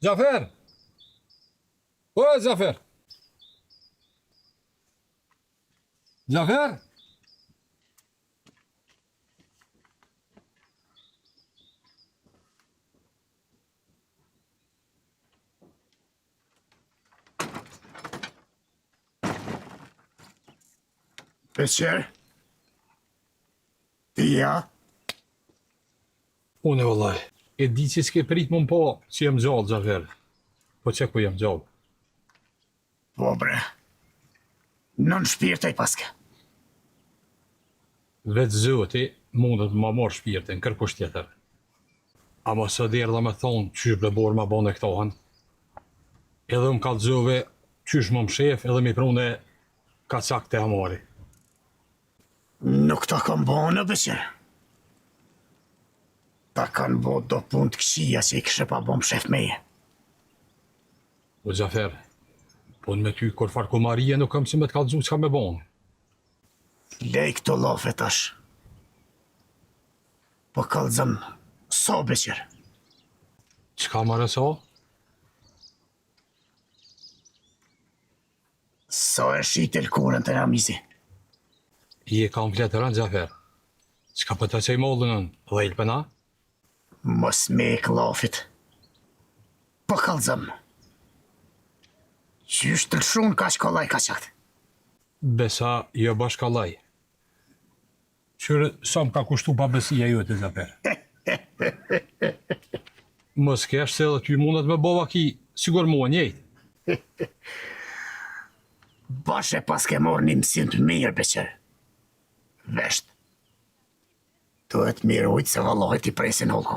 Gjafer! O, Gjafer! Gjafer! Beqer? Ti ja? Unë vëllaj, e di që s'ke prit më po që jem gjallë, Gjafer. Po që ku jem gjallë? Po bre. Nën shpirtaj paske. Vetë zoti mundet ma marrë shpirtin, kërkush tjetër. Ama së derdha me thonë qysh bebor ma bane këtohen. Edhe më kalëzove qysh më mshef edhe mi prune ka cak të amari. Nuk ta kam bane, beqer. Ta kanë bo do pun të këshia që i këshe pa bom shef meje. O Gjafer, po në me ty kur farkumaria nuk kam si me të kalëzu që ka me bane. Lej këto lafe tash. Po kalzëm, so beqer. Qka marë so? So e shitel kurën të ramizi. I e kam fletëran, Gjafer. Qka për të qej mollënën dhe il pëna? Mos me e klafit. Po kalzëm. Qysh të lëshun ka shkollaj ka qakt. Besa jo bashkallaj. Qyre, sa më ka kushtu pa besia jote, Gjafer? Mos kesh se edhe ty mundet me bova ki, sigur mua njejt. Bashe pas ke morë një mësim të mirë, beqer. Vesht. Duhet mirë ujtë se vallojt i presin holko.